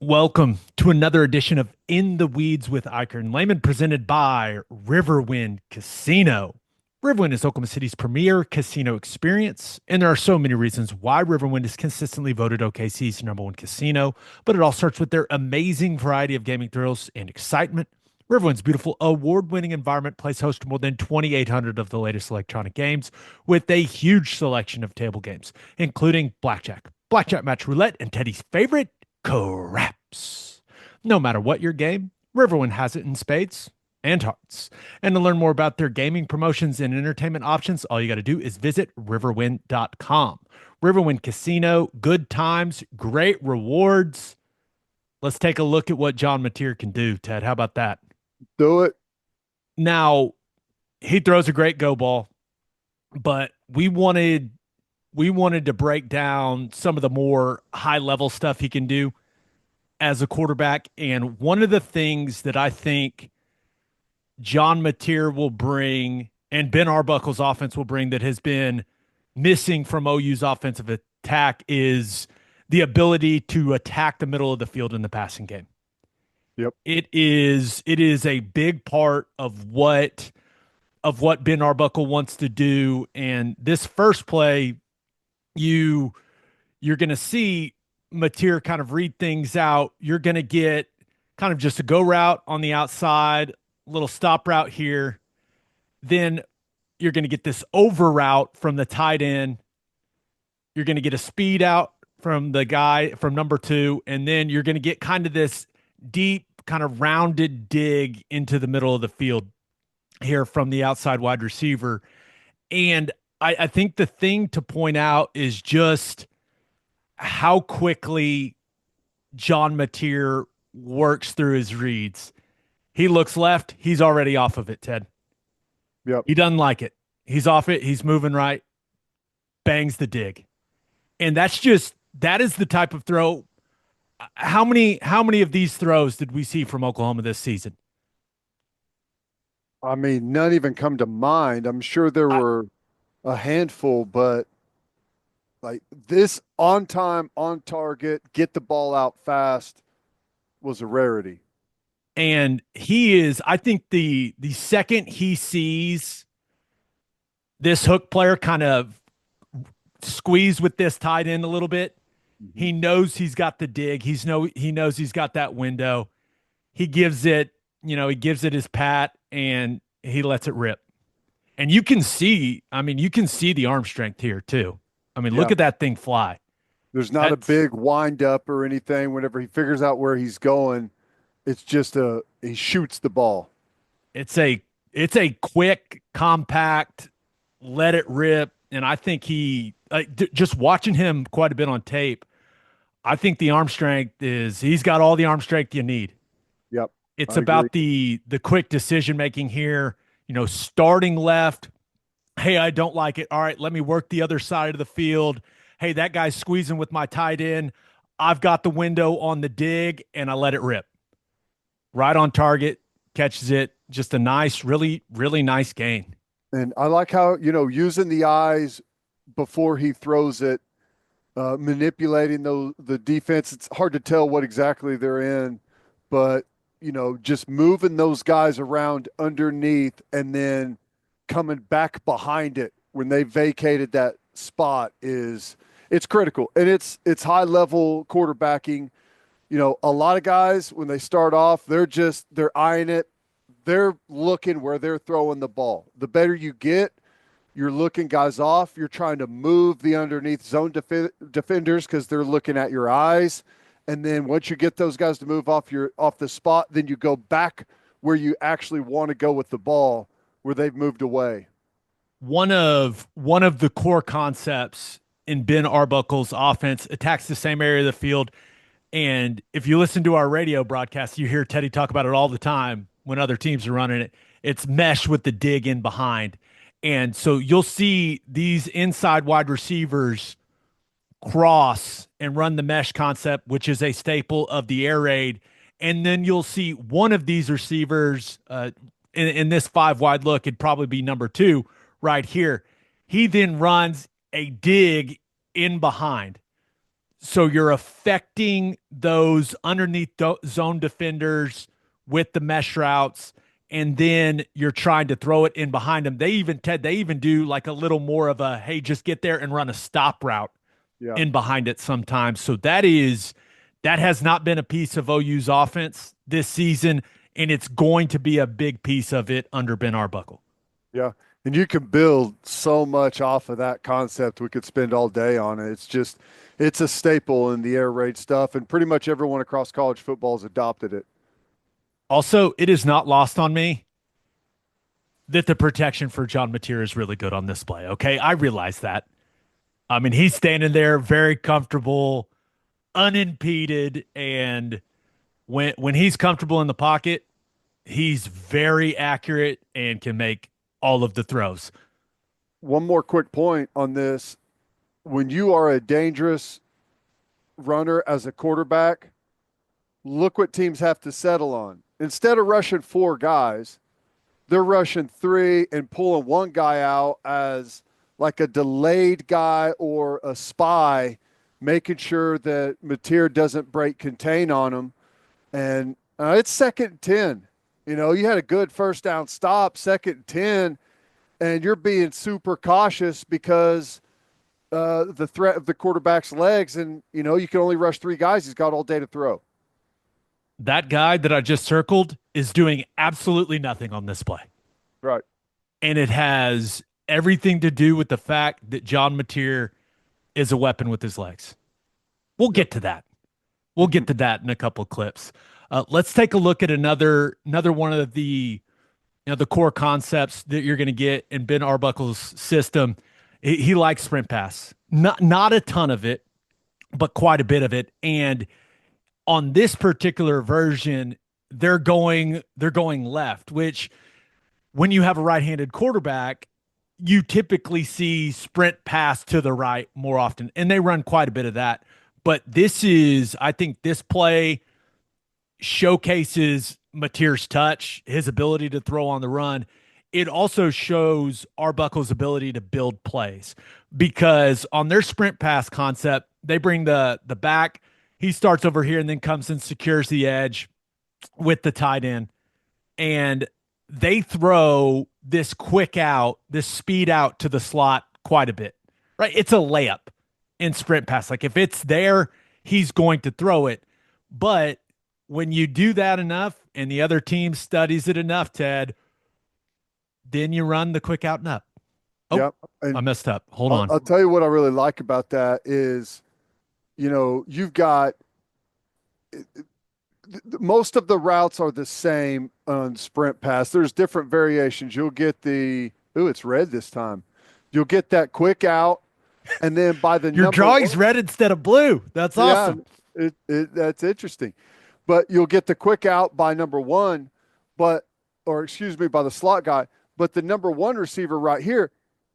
Welcome to another edition of In the Weeds with Ikard and Lehman, presented by Riverwind Casino. Riverwind is Oklahoma City's premier casino experience, and there are so many reasons why Riverwind is consistently voted OKC's number one casino, but it all starts with their amazing variety of gaming thrills and excitement. Riverwind's beautiful award-winning environment plays host to more than 2,800 of the latest electronic games with a huge selection of table games, including blackjack match roulette, and Teddy's favorite, craps. No matter what your game, Riverwind has it in spades and hearts. And to learn more about their gaming promotions and entertainment options, all you got to do is visit riverwind.com. Riverwind Casino, good times, great rewards. Let's take a look at what John Mateer can do, Ted. How about that? Do it. Now, he throws a great go ball, but we wanted to break down some of the more high level stuff he can do as a quarterback. And one of the things that I think John Mateer will bring and Ben Arbuckle's offense will bring that has been missing from OU's offensive attack is the ability to attack the middle of the field in the passing game. Yep. It is a big part of what Ben Arbuckle wants to do. And this first play, you you're going to see Mateer kind of read things out. You're going to get kind of just a go route on the outside, little stop route here. Then you're going to get this over route from the tight end. You're going to get a speed out from the guy from number two. And then you're going to get kind of this deep, kind of rounded dig into the middle of the field here from the outside wide receiver. And I think the thing to point out is just how quickly John Mateer works through his reads. He looks left, he's already off of it, Ted. Yep. He doesn't like it. He's off it, he's moving right, bangs the dig. And that is the type of throw. How many of these throws did we see from Oklahoma this season? I mean, none even come to mind. I'm sure there I, were a handful, but like this on time, on target, get the ball out fast was a rarity. and he is, I think the second he sees this hook player kind of squeeze with this tight end a little bit, Mhm. he knows he's got the dig. He knows he's got that window. He gives it, he gives it his pat and he lets it rip. And you can see the arm strength here too. I mean, look Yeah. at that thing fly. There's not a That's big wind up or anything. Whenever he figures out where he's going, it's just he shoots the ball. it's a it's a quick, compact, let it rip. And I think just watching him quite a bit on tape, I think the arm strength he's got all the arm strength you need. Yep. It's I agree. about the quick decision making here, starting left. Hey, I don't like it. All right, let me work the other side of the field. Hey, that guy's squeezing with my tight end. I've got the window on the dig and I let it rip. Right on target, catches it. Just a nice, really, really nice gain. And I like how, using the eyes before he throws it, manipulating the defense. It's hard to tell what exactly they're in, but just moving those guys around underneath and then coming back behind it when they vacated that spot is it's critical. And it's high level quarterbacking. A lot of guys when they start off, they're eyeing it. They're looking where they're throwing the ball. The better you get, you're looking guys off. You're trying to move the underneath zone defenders because they're looking at your eyes. And then once you get those guys to move off the spot, then you go back where you actually want to go with the ball, where they've moved away. One of the core concepts in Ben Arbuckle's offense attacks the same area of the field. And if you listen to our radio broadcast, you hear Teddy talk about it all the time when other teams are running it. It's mesh with the dig in behind. And so you'll see these inside wide receivers cross and run the mesh concept, which is a staple of the air raid. And then you'll see one of these receivers in this five wide look, it'd probably be number two right here. He then runs a dig in behind. So you're affecting those underneath zone defenders with the mesh routes, and then you're trying to throw it in behind them. They even do like a little more of a, hey, just get there and run a stop route Yeah. in behind it sometimes. So that has not been a piece of OU's offense this season, and it's going to be a big piece of it under Ben Arbuckle. Yeah. And you can build so much off of that concept. We could spend all day on it. It's a staple in the air raid stuff, and pretty much everyone across college football has adopted it. Also, it is not lost on me that the protection for John Mateer is really good on this play. Okay. I realize that. I mean, he's standing there very comfortable, unimpeded, and when he's comfortable in the pocket, he's very accurate and can make all of the throws. One more quick point on this. When you are a dangerous runner as a quarterback, look what teams have to settle on. Instead of rushing four guys, they're rushing three and pulling one guy out as like a delayed guy or a spy, making sure that Mateer doesn't break contain on him. And it's second and 10. You know, you had a good first down stop, second and 10, and you're being super cautious because the threat of the quarterback's legs. And, you know, you can only rush three guys. He's got all day to throw. That guy that I just circled is doing absolutely nothing on this play. Right. And it has everything to do with the fact that John Mateer is a weapon with his legs. We'll get to that. We'll get to that in a couple of clips. Let's take a look at another one of the the core concepts that you're going to get in Ben Arbuckle's system. He likes sprint pass, not a ton of it, but quite a bit of it. And on this particular version, they're going left, which when you have a right-handed quarterback, you typically see sprint pass to the right more often, and they run quite a bit of that. But I think this play showcases Mateer's touch, his ability to throw on the run. It also shows Arbuckle's ability to build plays because on their sprint pass concept, they bring the back. He starts over here and then comes and secures the edge with the tight end. And they throw this quick out, this speed out to the slot quite a bit, right? It's a layup in sprint pass. Like if it's there, he's going to throw it. But when you do that enough and the other team studies it enough, Ted, then you run the quick out and up. Oh, Yep. And I messed up. Hold I'll, on. I'll tell you what I really like about that is, you know, you've got most of the routes are the same on sprint pass. There's different variations. You'll get it's red this time. You'll get that quick out, and then by the Your drawing's red instead of blue. That's awesome. That's interesting. But you'll get the quick out by number one, by the slot guy. But the number one receiver right here,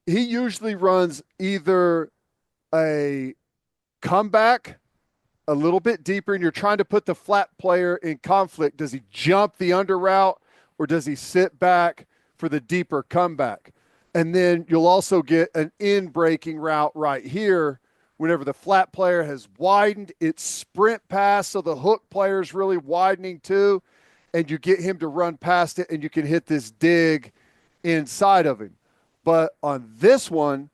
he usually runs either a comeback a little bit deeper, and you're trying to put the flat player in conflict. Does he jump the under route or does he sit back for the deeper comeback? And then you'll also get an in breaking route right here. Whenever the flat player has widened, it's sprint pass, so the hook player is really widening too, and you get him to run past it, and you can hit this dig inside of him. But on this one,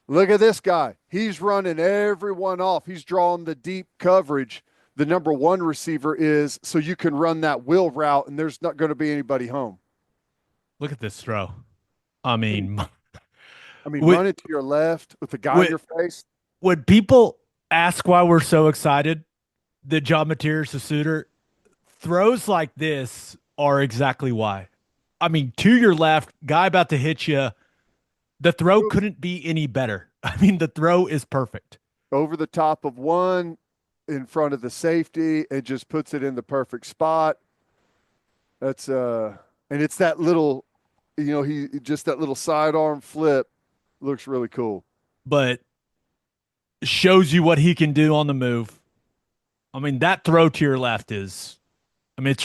look at this guy. He's running everyone off. He's drawing the deep coverage. The number one receiver is, so you can run that wheel route, and there's not going to be anybody home. Look at this throw. I mean, run it to your left with the guy in your face. When people ask why we're so excited that John Mateer's a suitor, throws like this are exactly why. I mean, to your left, guy about to hit you. The throw couldn't be any better. I mean, the throw is perfect. Over the top of one, in front of the safety, and just puts it in the perfect spot. That's and it's that little, that little sidearm flip looks really cool. But shows you what he can do on the move. I mean, that throw to your left it's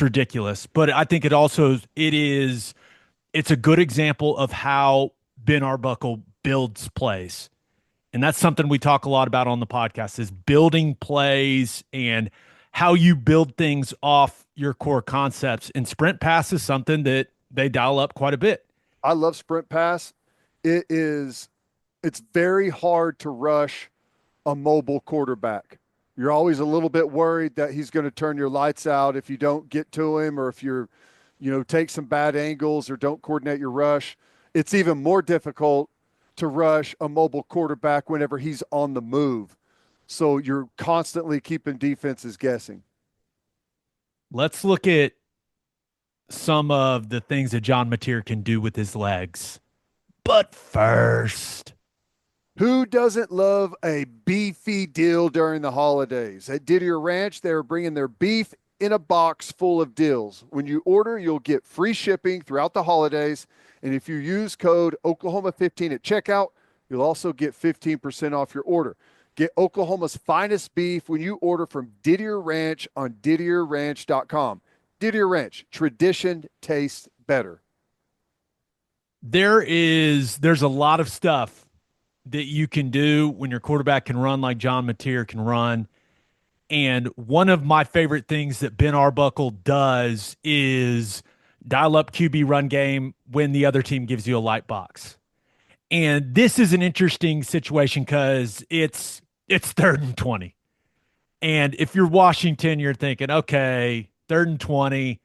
ridiculous. But I think it's a good example of how Ben Arbuckle builds plays. And that's something we talk a lot about on the podcast is building plays and how you build things off your core concepts. And sprint pass is something that they dial up quite a bit. I love sprint pass. It is it's very hard to rush a mobile quarterback. You're always a little bit worried that he's going to turn your lights out if you don't get to him or if you're, take some bad angles or don't coordinate your rush. It's even more difficult to rush a mobile quarterback whenever he's on the move. So you're constantly keeping defenses guessing. Let's look at some of the things that John Mateer can do with his legs. But first, Who doesn't love a beefy deal during the holidays? At Didier Ranch, they're bringing their beef in a box full of deals. When you order, you'll get free shipping throughout the holidays. And if you use code Oklahoma15 at checkout, you'll also get 15% off your order. Get Oklahoma's finest beef when you order from Didier Ranch on DidierRanch.com. Didier Ranch, tradition tastes better. there's a lot of stuff that you can do when your quarterback can run like John Mateer can run. And one of my favorite things that Ben Arbuckle does is dial up QB run game when the other team gives you a light box. And this is an interesting situation because it's 3rd and 20. And if you're Washington, you're thinking, okay, 3rd and 20,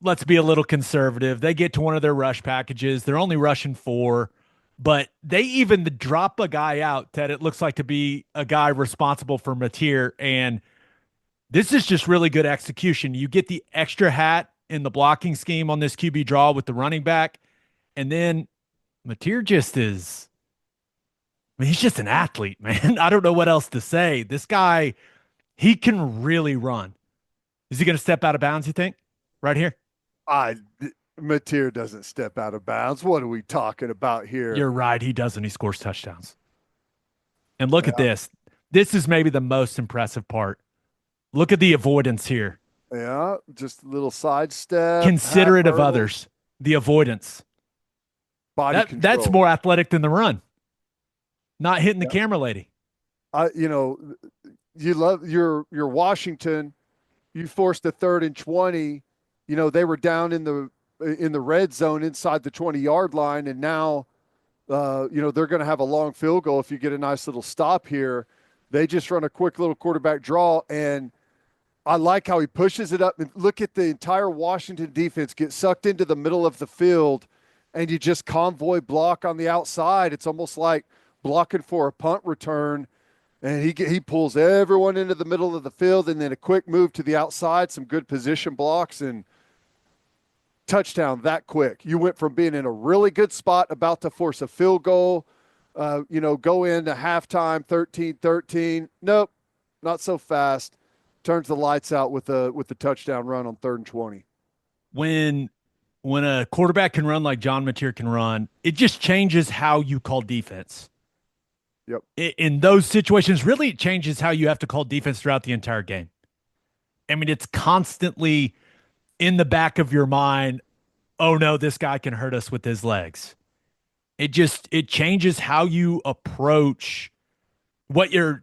let's be a little conservative. They get to one of their rush packages. They're only rushing four, but they even drop a guy out that it looks like to be a guy responsible for Mateer. And this is just really good execution. You get the extra hat in the blocking scheme on this QB draw with the running back. And then Mateer just is, I mean, he's just an athlete, man. I don't know what else to say. This guy, he can really run. Is he going to step out of bounds, you think? Right here? I Mateer doesn't step out of bounds. What are we talking about here? You're right. He doesn't. He scores touchdowns. And look at Yeah, this. This is maybe the most impressive part. Look at the avoidance here. yeah, just a little sidestep, half Considerate of hurdle, others. The avoidance. body That's control. more athletic than the run. Not hitting the Yeah. camera lady. I, you love your Washington. You forced a 3rd and 20. They were down in the red zone inside the 20-yard line, and now, they're going to have a long field goal if you get a nice little stop here. They just run a quick little quarterback draw, and I like how he pushes it up. And look at the entire Washington defense get sucked into the middle of the field, and you just convoy block on the outside. It's almost like blocking for a punt return. And he pulls everyone into the middle of the field, and then a quick move to the outside, some good position blocks, and touchdown that quick. You went from being in a really good spot, about to force a field goal, go into halftime 13-13. Nope, not so fast. Turns the lights out with the touchdown run on 3rd and 20. When when a quarterback can run like John Mateer can run, it just changes how you call defense. Yep. In those situations, really it changes how you have to call defense throughout the entire game. I mean, it's constantly in the back of your mind, oh no, this guy can hurt us with his legs. It changes how you approach what your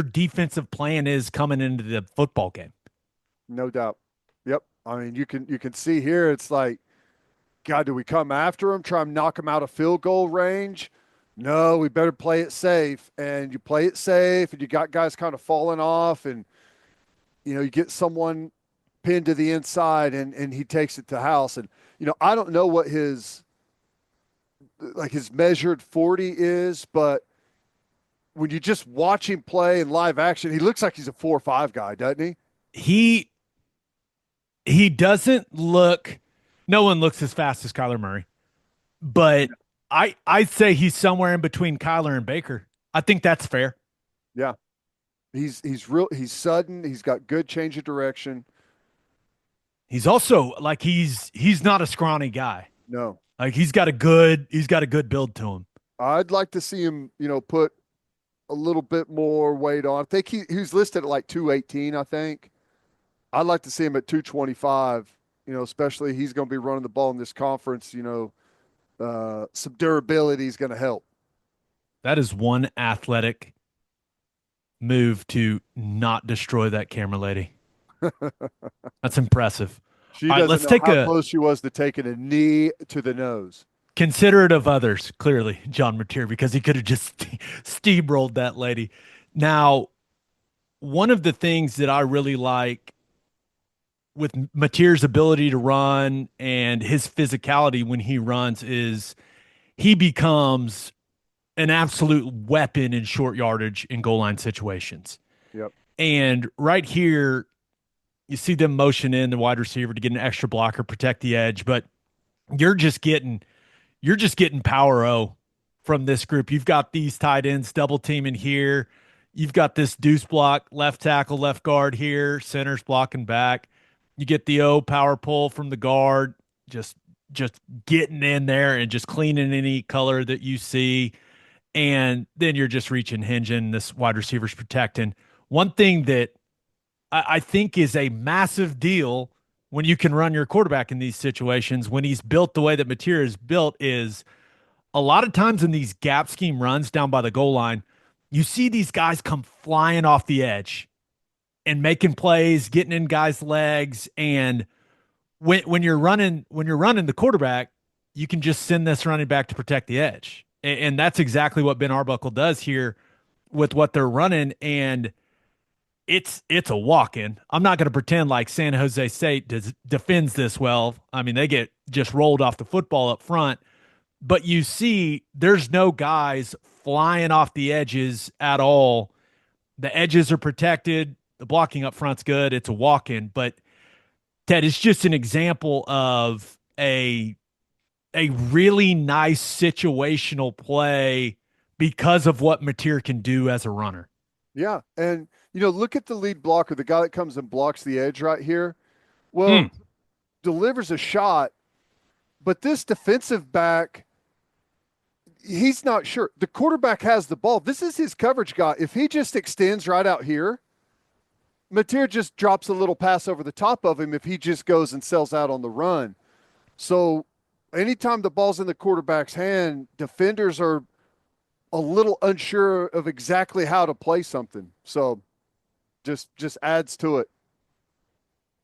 defensive plan is coming into the football game. No doubt. Yep. I mean, you can see here. It's like, God, do we come after him? Try and knock him out of field goal range? No, we better play it safe. And you play it safe, and you got guys kind of falling off, and you get someone pinned to the inside, and he takes it to house. And I don't know what his measured 40 is, but when you just watch him play in live action, he looks like he's a 4 or 5 guy, doesn't he? He he doesn't look no one looks as fast as Kyler Murray, but I'd say he's somewhere in between Kyler and Baker. I think that's fair. Yeah. He's sudden. He's got good change of direction. He's also like he's not a scrawny guy. No. Like he's got a good build to him. I'd like to see him, put a little bit more weight on. I think he's listed at like 218, I think. I'd like to see him at 225, especially he's going to be running the ball in this conference, some durability is going to help. That is one athletic move to not destroy that camera lady. That's impressive. She All right, doesn't let's know take how a close she was to taking a knee to the nose. considerate of others, clearly, John Mateer, because he could have just steamrolled that lady. Now, one of the things that I really like with Mateer's ability to run and his physicality when he runs is he becomes an absolute weapon in short yardage in goal line situations. Yep. And right here, you see them motion in the wide receiver to get an extra blocker, protect the edge, but you're just getting power O from this group. You've got these tight ends double teaming here. You've got this deuce block, left tackle, left guard here, center's blocking back. You get the O power pull from the guard, just just getting in there and just cleaning any color that you see. And then you're just reaching, hinging, this wide receiver's protecting. One thing that I think is a massive deal when you can run your quarterback in these situations, when he's built the way that Mateer is built, is a lot of times in these gap scheme runs down by the goal line, you see these guys come flying off the edge and making plays, getting in guys' legs. And when you're running the quarterback, you can just send this running back to protect the edge. And that's exactly what Ben Arbuckle does here with what they're running. And it's a walk-in. I'm not going to pretend like San Jose State defends this well. I mean, they get just rolled off the football up front, but you see there's no guys flying off the edges at all. The edges are protected. The blocking up front's good. It's a walk-in, but Ted, it's just an example of a really nice situational play because of what Mateer can do as a runner. Yeah. And, look at the lead blocker, the guy that comes and blocks the edge right here. Mm. Well, delivers a shot, but this defensive back, he's not sure. The quarterback has the ball. This is his coverage guy. If he just extends right out here, Mateer just drops a little pass over the top of him if he just goes and sells out on the run. So anytime the ball's in the quarterback's hand, defenders are a little unsure of exactly how to play something. So just adds to it.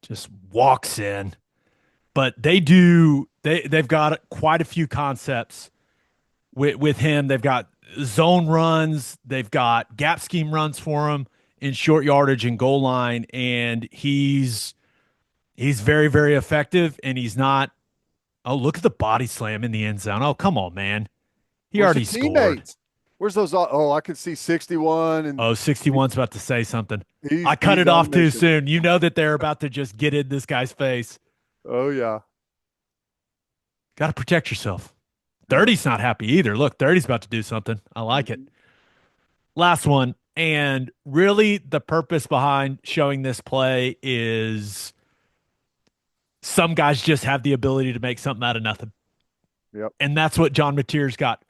Just walks in. But they've got quite a few concepts with him. They've got zone runs, they've got gap scheme runs for him in short yardage and goal line, and he's very, very effective. And he's not. Oh, look at the body slam in the end zone. Oh, come on, man. He Where's the already scored. teammates? Where's those? Oh, I can see 61 and Oh, 61's about to say something. I cut he's it on off too mission. soon. You know that they're about to just get in this guy's face. Oh yeah. Got to protect yourself. Yep. 30's not happy either. Look, 30's about to do something. I like it. Mhm. Last one. And really, the purpose behind showing this play is some guys just have the ability to make something out of nothing. Yep. And that's what John Mateer's got.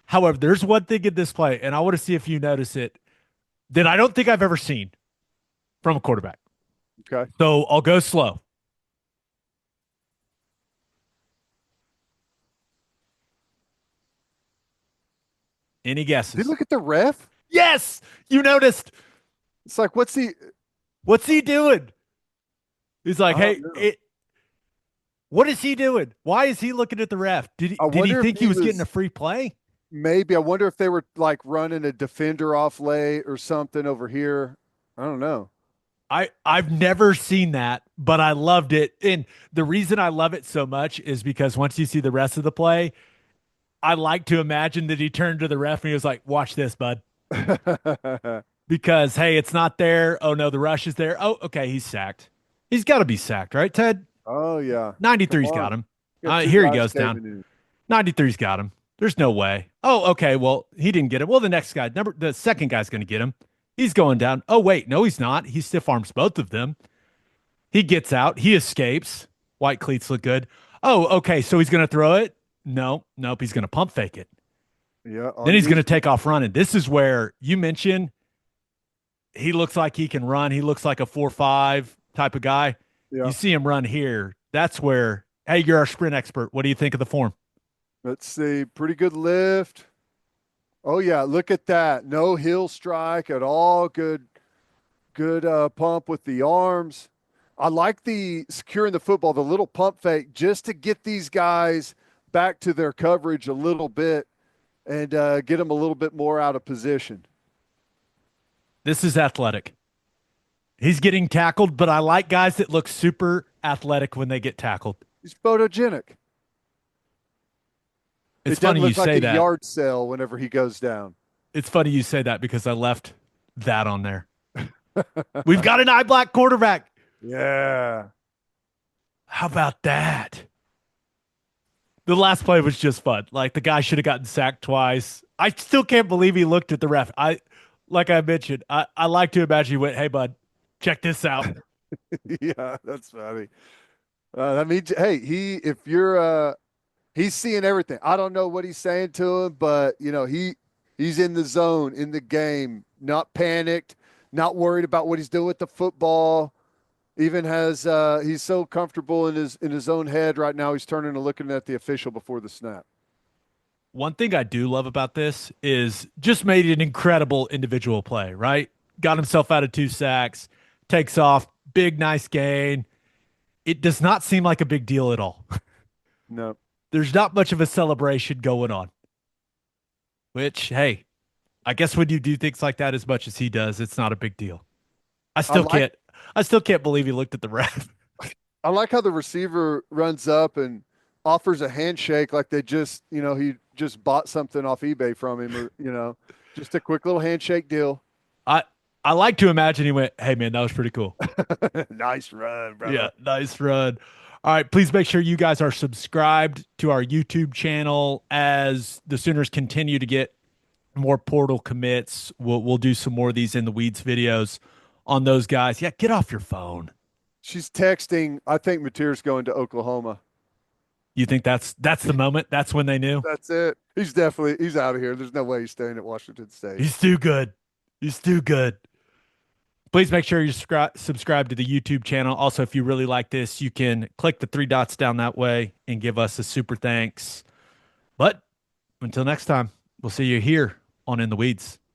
However, there's one thing in this play, and I want to see if you notice it, that I don't think I've ever seen from a quarterback. Okay. So I'll go slow. Any Did you guesses? look at the ref? Yes, you noticed. It's like, what's he? What's he doing? He's like, I don't hey, know. what is he doing? Why is he looking at the ref? I Did he wonder if think he he was getting a was free play? maybe. I wonder if they were like running a defender off late or something over here. I don't know. I've never seen that, but I loved it. And the reason I love it so much is because once you see the rest of the play, I like to imagine that he turned to the ref and he was like, "Watch this, bud." Because hey, it's not there. Oh no, the rush is there. Oh, okay, he's sacked. He's got to be sacked, right, Ted? Oh yeah. Come 93's got on. him. Got two Here he guys goes down. caving in. 93's got him. There's no way. Oh, okay. Well, he didn't get it. Well, the next guy, the second guy's going to get him. He's going down. Oh, wait. No, he's not. He stiff arms both of them. He gets out. He escapes. White cleats look good. Oh, okay. So he's going to throw it? No, nope. He's going to pump fake it. Yeah. Then he's going to Unusual. take off running. This is where you mentioned he looks like he can run. He looks like a 4-5 type of guy. Yeah. You see him run here. That's where, hey, you're our sprint expert. What do you think of the form? Let's see. Pretty good lift. Oh yeah, look at that. No heel strike at all. Good pump with the arms. I like the securing the football, the little pump fake, just to get these guys back to their coverage a little bit and get them a little bit more out of position. This is athletic. He's getting tackled, but I like guys that look super athletic when they get tackled. He's photogenic. It's It doesn't funny you look like say a that. yard sale whenever he goes down. It's funny you say that because I left that on there. We've got an eye black quarterback. Yeah. How about that? The last play was just fun. Like the guy should have gotten sacked twice. I still can't believe he looked at the ref. Like I mentioned, I like to imagine he went, "Hey bud, check this out." Yeah, that's funny. That means, hey, if you're, he's seeing everything. I don't know what he's saying to him, but he's in the zone, in the game, not panicked, not worried about what he's doing with the football. Even has, he's so comfortable in his own head right now. He's turning and looking at the official before the snap. One thing I do love about this is just made an incredible individual play, right? Got himself out of 2 sacks, takes off, big, nice gain. It does not seem like a big deal at all. No, There's not much of a celebration going on, which, hey, I guess when you do things like that as much as he does, it's not a big deal. I I still like can't, I still can't believe he looked at the ref. I like how the receiver runs up and offers a handshake like they just, he just bought something off eBay from him or, just a quick little handshake deal. I, I like to imagine he went, "Hey man, that was pretty cool." Nice run, Yeah, brother. nice run. All right, please make sure you guys are subscribed to our YouTube channel as the Sooners continue to get more portal commits. We'll do some more of these in the weeds videos on those guys. Yeah, get off your phone. She's texting. I think Mateer's going to Oklahoma. You think that's the moment? That's when they knew? That's it. He's out of here. There's no way he's staying at Washington State. He's too good. He's too good. Please make sure you subscribe to the YouTube channel. Also, if you really like this, you can click the three dots down that way and give us a super thanks. But until next time, we'll see you here on In the Weeds.